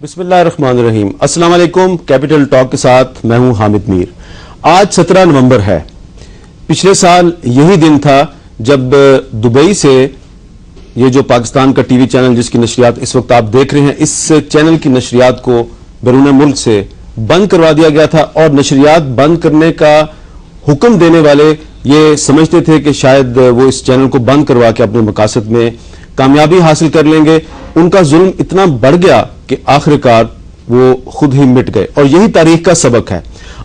بسم اللہ الرحمن الرحیم. السلام علیکم. کیپٹل ٹاک کے ساتھ میں ہوں حامد میر. آج 17 نومبر ہے. پچھلے سال یہی دن تھا جب دبئی سے یہ جو پاکستان کا ٹی وی چینل جس کی نشریات اس وقت آپ دیکھ رہے ہیں، اس چینل کی نشریات کو بیرون ملک سے بند کروا دیا گیا تھا، اور نشریات بند کرنے کا حکم دینے والے یہ سمجھتے تھے کہ شاید وہ اس چینل کو بند کروا کے اپنے مقاصد میں کامیابی حاصل کر لیں گے. ان کا ظلم اتنا بڑھ گیا کہ آخر کار وہ خود ہی مٹ گئے، اور یہی تاریخ کا سبق ہے.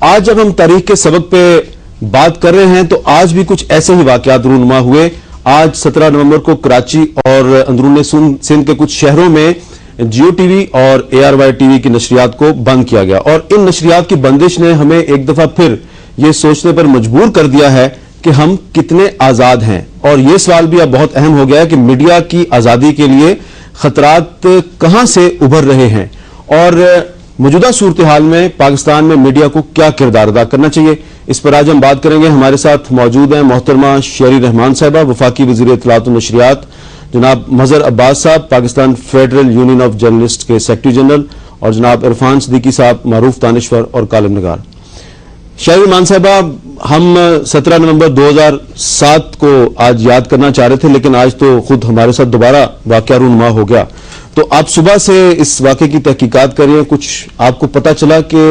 آج جب ہم تاریخ کے سبق پہ بات کر رہے ہیں تو آج بھی کچھ ایسے ہی واقعات رونما ہوئے. آج 17 نومبر کو کراچی اور اندرون سندھ کے کچھ شہروں میں جیو ٹی وی اور ARY ٹی وی کی نشریات کو بند کیا گیا، اور ان نشریات کی بندش نے ہمیں ایک دفعہ پھر یہ سوچنے پر مجبور کر دیا ہے کہ ہم کتنے آزاد ہیں. اور یہ سوال بھی اب بہت اہم ہو گیا ہے کہ میڈیا کی آزادی کے لیے خطرات کہاں سے ابھر رہے ہیں، اور موجودہ صورتحال میں پاکستان میں میڈیا کو کیا کردار ادا کرنا چاہیے. اس پر آج ہم بات کریں گے. ہمارے ساتھ موجود ہیں محترمہ شیری رحمان صاحبہ، وفاقی وزیر اطلاعات و نشریات، جناب مظہر عباس صاحب، Pakistan federal union of journalist کے سیکرٹری جنرل، اور جناب عرفان صدیقی صاحب، معروف دانشور اور کالم نگار. شیری رحمان صاحبہ، ہم 17 نومبر 2007 کو آج یاد کرنا چاہ رہے تھے، لیکن آج تو خود ہمارے ساتھ دوبارہ واقعہ رونما ہو گیا. تو آپ صبح سے اس واقعے کی تحقیقات کر رہے ہیں. کچھ آپ کو پتا چلا کہ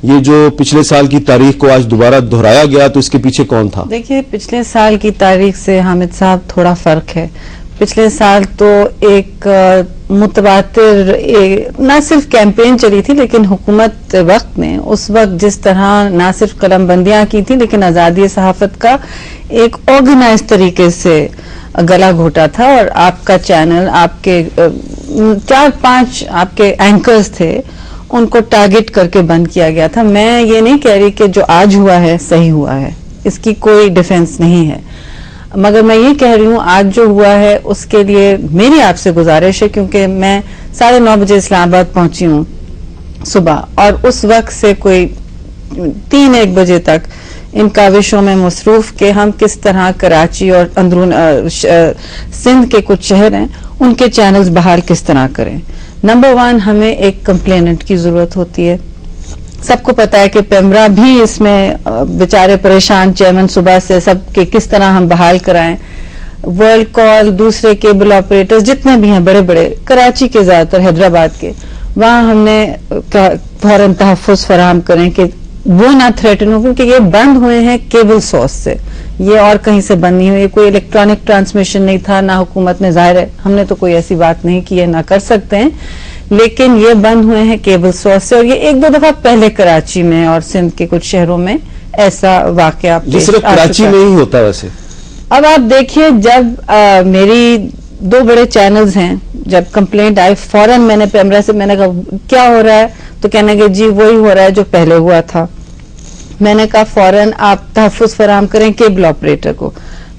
یہ جو پچھلے سال کی تاریخ کو آج دوبارہ دہرایا گیا، تو اس کے پیچھے کون تھا؟ دیکھیے، پچھلے سال کی تاریخ سے حامد صاحب تھوڑا فرق ہے. پچھلے سال تو ایک متواتر نہ صرف کیمپین چلی تھی، لیکن حکومت وقت نے اس وقت جس طرح نہ صرف قلم بندیاں کی تھی، لیکن آزادی صحافت کا ایک آرگنائز طریقے سے گلا گھوٹا تھا. اور آپ کا چینل، آپ کے 4-5 آپ کے اینکرز تھے، ان کو ٹارگٹ کر کے بند کیا گیا تھا. میں یہ نہیں کہہ رہی کہ جو آج ہوا ہے صحیح ہوا ہے، اس کی کوئی ڈیفنس نہیں ہے، مگر میں یہ کہہ رہی ہوں آج جو ہوا ہے اس کے لیے میری آپ سے گزارش ہے، کیونکہ میں 9:30 بجے اسلام آباد پہنچی ہوں صبح، اور اس وقت سے کوئی 3-1 بجے تک ان کاوشوں میں مصروف کہ ہم کس طرح کراچی اور اندرون سندھ کے کچھ شہر ہیں ان کے چینلز بحال کس طرح کریں. نمبر 1، ہمیں ایک کمپلیننٹ کی ضرورت ہوتی ہے. سب کو پتا ہے کہ پیمرا بھی اس میں بیچارے پریشان، چیئرمین صبح سے سب کے کس طرح ہم بحال کرائیں. ورلڈ کال، دوسرے کیبل آپریٹرز جتنے بھی ہیں بڑے بڑے، کراچی کے زیادہ تر، حیدرآباد کے، وہاں ہم نے فوراً تحفظ فراہم کریں کہ وہ نہ تھریٹن ہو، کیونکہ یہ بند ہوئے ہیں کیبل سورس سے، یہ اور کہیں سے بند نہیں ہوئی. کوئی الیکٹرانک ٹرانسمیشن نہیں تھا، نہ حکومت نے، ظاہر ہے ہم نے تو کوئی ایسی بات نہیں کی ہے، نہ کر سکتے ہیں، لیکن یہ بند ہوئے ہیں کیبل سورس سے. اور یہ 1-2 دفعہ پہلے کراچی میں اور سندھ کے کچھ شہروں میں ایسا واقعہ صرف کراچی میں ہی ہوتا ہے ویسے. اب آپ دیکھیے، جب میری 2 بڑے چینلز ہیں، جب کمپلینٹ آئی فوراً میں نے پیمرا سے میں نے کہا کیا ہو رہا ہے، تو کہنے کہ جی وہی ہو رہا ہے جو پہلے ہوا تھا. میں نے کہا فوراً آپ تحفظ فراہم کریں کیبل آپریٹر کو.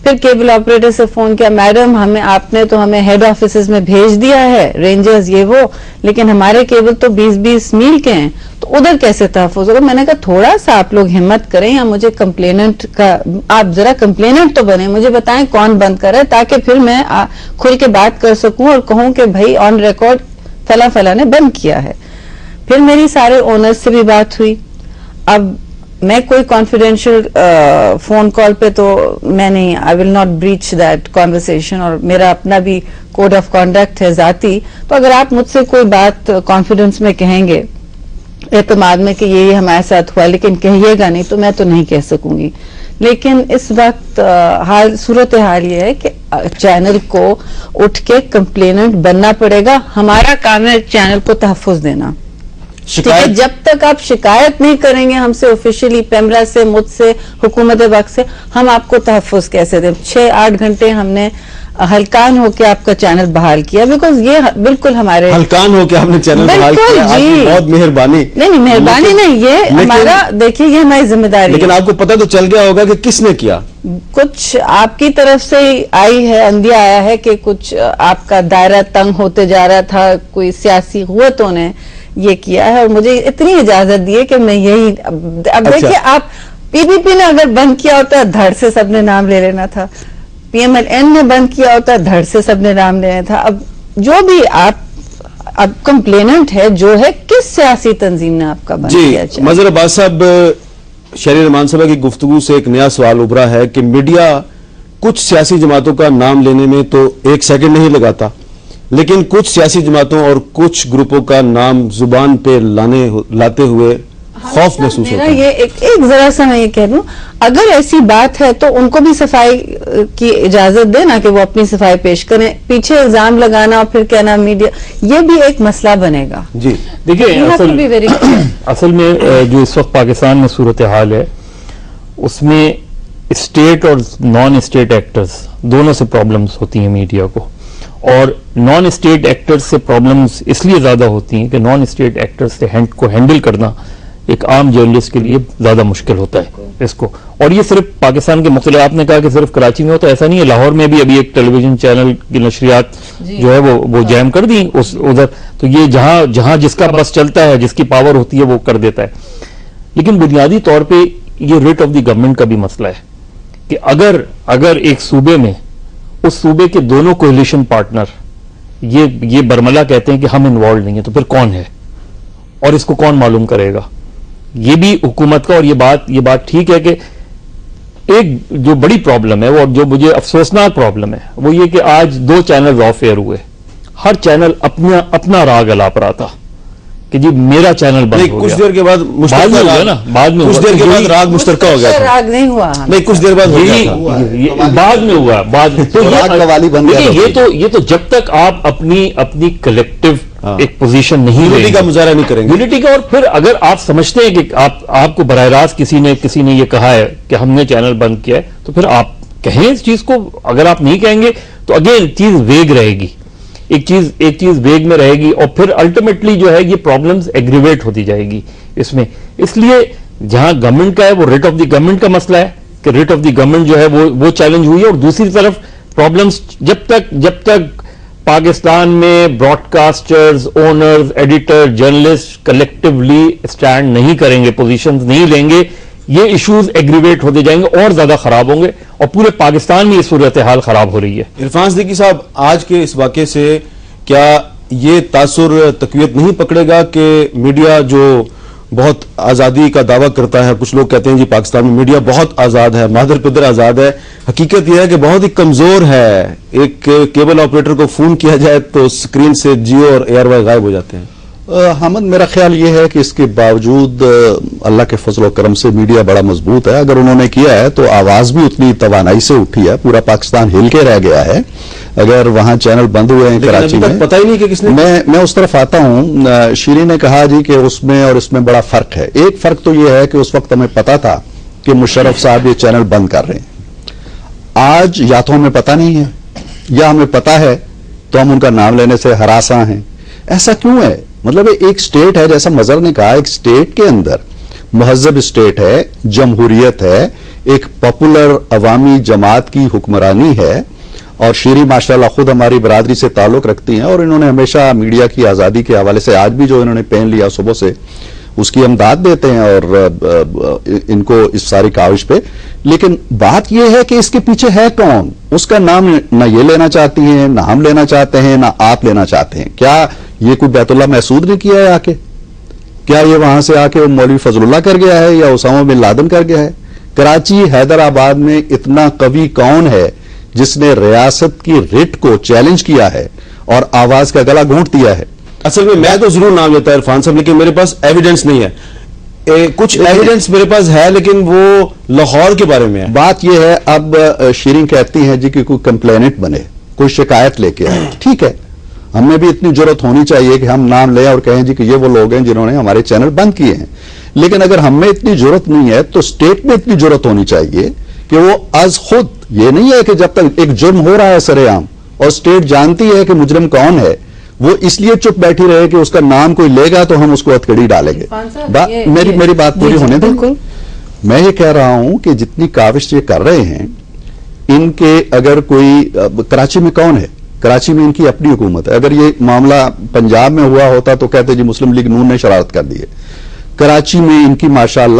پھر کیبل آپریٹر سے فون کیا، میڈم آپ نے تو ہمیں ہیڈ آفیسز میں بھیج دیا ہے، رینجرز یہ وہ، لیکن ہمارے کیبل تو 20-20 میل کے ہیں، تو ادھر کیسے تحفظ ہوگا. میں نے کہا تھوڑا سا آپ لوگ ہمت کریں، یا مجھے کمپلیننٹ کا، آپ ذرا کمپلیننٹ تو بنیں، مجھے بتائیں کون بند کر رہا ہے، تاکہ پھر میں کھل کے بات کر سکوں اور کہوں کہ بھائی آن ریکارڈ فلاں نے بند کیا ہے. پھر میری سارے اونرز سے بھی بات ہوئی. اب میں کوئی کانفیڈینشیل فون کال پہ تو میں نہیں، I will not breach that conversation, اور میرا اپنا بھی کوڈ آف کانڈکٹ ہے ذاتی. تو اگر آپ مجھ سے کوئی بات کانفیڈنس میں کہیں گے، اعتماد میں کہ یہ ہمارے ساتھ ہوا، لیکن کہیے گا نہیں، تو میں تو نہیں کہہ سکوں گی. لیکن اس وقت صورتحال یہ ہے کہ چینل کو اٹھ کے کمپلیننٹ بننا پڑے گا. ہمارا کام ہے چینل کو تحفظ دینا. جب تک آپ شکایت نہیں کریں گے ہم سے آفیشیلی، پیمرا سے، مجھ سے، حکومت وقت سے، ہم آپ کو تحفظ کیسے دیں. 6-8 گھنٹے ہم نے ہلکان ہو کے آپ کا چینل بحال کیا، بیکاز یہ بالکل ہمارے ہلکان ہو کے آپ نے چینل بحال کیا. آپ کی بہت مہربانی. نہیں مہربانی نہیں، یہ ہمارا، دیکھیے یہ ہماری ذمہ داری. لیکن آپ کو پتہ تو چل گیا ہوگا کہ کس نے کیا. کچھ آپ کی طرف سے آئی ہے، اندیا آیا ہے کہ کچھ آپ کا دائرہ تنگ ہوتے جا رہا تھا، کوئی سیاسی قوتوں نے یہ کیا ہے، اور مجھے اتنی اجازت دی ہے کہ میں یہی. اب دیکھیے، آپ PPP نے اگر بند کیا ہوتا دھڑ سے سب نے نام لے لینا تھا، PMLN نے بند کیا ہوتا دھڑ سے سب نے نام لینا تھا. اب جو بھی آپ اب کمپلیننٹ ہے جو ہے کس سیاسی تنظیم نے آپ کا بند جی کیا چاہے؟ مظہر عباس صاحب، شہری رحمان صاحب کی گفتگو سے ایک نیا سوال ابھرا ہے کہ میڈیا کچھ سیاسی جماعتوں کا نام لینے میں تو ایک سیکنڈ نہیں لگاتا، لیکن کچھ سیاسی جماعتوں اور کچھ گروپوں کا نام زبان پہ لاتے ہوئے خوف محسوس ہوتا میرا ہے۔ یہ ایک ذرا سا میں یہ کہہ دوں، اگر ایسی بات ہے تو ان کو بھی صفائی کی اجازت دے نا کہ وہ اپنی صفائی پیش کریں، پیچھے الزام لگانا اور پھر کہنا میڈیا، یہ بھی ایک مسئلہ بنے گا۔ جی دیکھیں You have to be very clear. اصل میں جو اس وقت پاکستان میں صورتحال ہے اس میں اسٹیٹ اور نان اسٹیٹ ایکٹرز دونوں سے پرابلمز ہوتی ہیں میڈیا کو، اور نان اسٹیٹ ایکٹرز سے پرابلمز اس لیے زیادہ ہوتی ہیں کہ نان اسٹیٹ ایکٹرز کو ہینڈل کرنا ایک عام جرنلسٹ کے لیے زیادہ مشکل ہوتا ہے اس کو، اور یہ صرف پاکستان کے مختلف، آپ نے کہا کہ صرف کراچی میں ہوتا ہے، ایسا نہیں ہے، لاہور میں بھی ابھی ایک ٹیلی ویژن چینل کی نشریات جو ہے وہ جیم کر دی ادھر، تو یہ جہاں جس کا بس چلتا ہے، جس کی پاور ہوتی ہے وہ کر دیتا ہے۔ لیکن بنیادی طور پہ یہ ریٹ آف دی گورنمنٹ کا بھی مسئلہ ہے کہ اگر ایک صوبے میں اس صوبے کے دونوں کولیشن پارٹنر یہ برملا کہتے ہیں کہ ہم انوالو نہیں ہیں، تو پھر کون ہے اور اس کو کون معلوم کرے گا؟ یہ بھی حکومت کا، اور یہ بات ٹھیک ہے کہ ایک جو بڑی پرابلم ہے اور جو مجھے افسوسناک پرابلم ہے وہ یہ کہ آج 2 چینل آف ایئر ہوئے، ہر چینل اپنا راگ الاپ رہا تھا کہ جی میرا چینل بند ہو کچھ گیا، دیر کے بعد بعد میں ہوا نا، بعد میں کچھ دیر کے بعد راگ مشترکہ ہو گیا تھا، راگ نہیں ہوا، نہیں کچھ دیر بعد ہو گیا تھا، بعد میں ہوا، تو راگ قوالی بن گیا تھا۔ یہ تو جب تک آپ اپنی کلیکٹو ایک پوزیشن نہیں یونٹی لیں کا گے، مظاہرہ نہیں کریں گے۔ یونٹی کا، اور پھر اگر آپ سمجھتے ہیں کہ آپ کو براہ راست کسی نے یہ کہا ہے کہ ہم نے چینل بند کیا ہے، تو پھر آپ کہیں اس چیز کو، اگر آپ نہیں کہیں گے تو اگین چیز ویگ رہے گی، ایک چیز ویگ میں رہے گی، اور پھر الٹیمیٹلی جو ہے یہ پرابلمز ایگریویٹ ہوتی جائے گی اس میں۔ اس لیے جہاں گورنمنٹ کا ہے وہ ریٹ آف دی گورنمنٹ کا مسئلہ ہے کہ ریٹ آف دی گورنمنٹ جو ہے وہ چیلنج ہوئی ہے، اور دوسری طرف پرابلمز جب تک پاکستان میں broadcasters, owners, editor, journalist collectively stand نہیں کریں گے، پوزیشنز نہیں لیں گے، یہ ایشوز ایگریویٹ ہوتے جائیں گے اور زیادہ خراب ہوں گے، اور پورے پاکستان میں یہ صورتحال خراب ہو رہی ہے۔ عرفان صدیقی صاحب، آج کے اس واقعے سے کیا یہ تاثر تقویت نہیں پکڑے گا کہ میڈیا جو بہت آزادی کا دعویٰ کرتا ہے، کچھ لوگ کہتے ہیں جی پاکستان میں میڈیا بہت آزاد ہے، مادر پدر آزاد ہے، حقیقت یہ ہے کہ بہت ہی کمزور ہے، ایک کیبل آپریٹر کو فون کیا جائے تو سکرین سے جیو اور ایئر وائی غائب ہو جاتے ہیں۔ حامد، میرا خیال یہ ہے کہ اس کے باوجود اللہ کے فضل و کرم سے میڈیا بڑا مضبوط ہے، اگر انہوں نے کیا ہے تو آواز بھی اتنی توانائی سے اٹھی ہے، پورا پاکستان ہل کے رہ گیا ہے۔ اگر وہاں چینل بند ہوئے ہیں کراچی میں، پتہ ہی نہیں کہ کس نے، میں اس طرف آتا ہوں۔ شیریں نے کہا جی کہ اس میں اور اس میں بڑا فرق ہے۔ ایک فرق تو یہ ہے کہ اس وقت ہمیں پتا تھا کہ مشرف صاحب یہ چینل بند کر رہے ہیں، آج یا تو ہمیں پتا نہیں ہے یا ہمیں پتا ہے تو ہم ان کا نام لینے سے ہراساں ہیں۔ ایسا کیوں ہے؟ مطلب ایک سٹیٹ ہے، جیسا مظہر نے کہا، ایک سٹیٹ کے اندر مہذب سٹیٹ ہے، جمہوریت ہے، ایک پاپولر عوامی جماعت کی حکمرانی ہے، اور شیری ماشاءاللہ خود ہماری برادری سے تعلق رکھتی ہیں، اور انہوں نے ہمیشہ میڈیا کی آزادی کے حوالے سے آج بھی جو انہوں نے پین لیا صبح سے اس کی امداد دیتے ہیں اور ان کو اس ساری کاوش پہ۔ لیکن بات یہ ہے کہ اس کے پیچھے ہے کون؟ اس کا نام نہ یہ لینا چاہتی ہیں، نہ ہم لینا چاہتے ہیں، نہ آپ لینا چاہتے ہیں۔ کیا یہ کوئی بیت اللہ محسود نے کیا ہے آ کے؟ کیا یہ وہاں سے آ کے مولوی فضل اللہ کر گیا ہے یا اسامہ بن لادن کر گیا ہے؟ کراچی حیدرآباد میں اتنا قوی کون ہے جس نے ریاست کی ریٹ کو چیلنج کیا ہے اور آواز کا گلا گھونٹ دیا ہے؟ اصل میں تو ضرور نام لیتا ہے عرفان صاحب، لیکن میرے پاس ایویڈنس نہیں ہے۔ کچھ ایویڈنس میرے پاس ہے لیکن وہ لاہور کے بارے میں ہے۔ بات یہ ہے، اب شیریں کہتی ہیں جی کہ کوئی کمپلینٹ بنے، کوئی شکایت لے کے آئے، ٹھیک ہے، ہمیں بھی اتنی جرت ہونی چاہیے کہ ہم نام لیں اور کہیں جی کہ یہ وہ لوگ ہیں جنہوں نے ہمارے چینل بند کیے ہیں۔ لیکن اگر ہم میں اتنی جرت نہیں ہے تو اسٹیٹ میں اتنی جرت ہونی چاہیے کہ وہ از خود، یہ نہیں ہے کہ جب تک ایک جرم ہو رہا ہے سر عام اور اسٹیٹ جانتی ہے کہ مجرم کون ہے، وہ اس لیے چپ بیٹھی رہے کہ اس کا نام کوئی لے گا تو ہم اس کو ہتھکڑی ڈالیں گے۔ میری بات پوری ہونے دیں۔ میں یہ کہہ رہا ہوں کہ جتنی کاوش یہ کر رہے ہیں، ان کے اگر کوئی، کراچی میں کون ہے؟ کراچی میں ان کی اپنی حکومت ہے۔ اگر یہ معاملہ پنجاب میں ہوا ہوتا تو کہتے جی مسلم لیگ نون نے شرارت کر دی ہے۔ کراچی میں ان کی ماشاءاللہ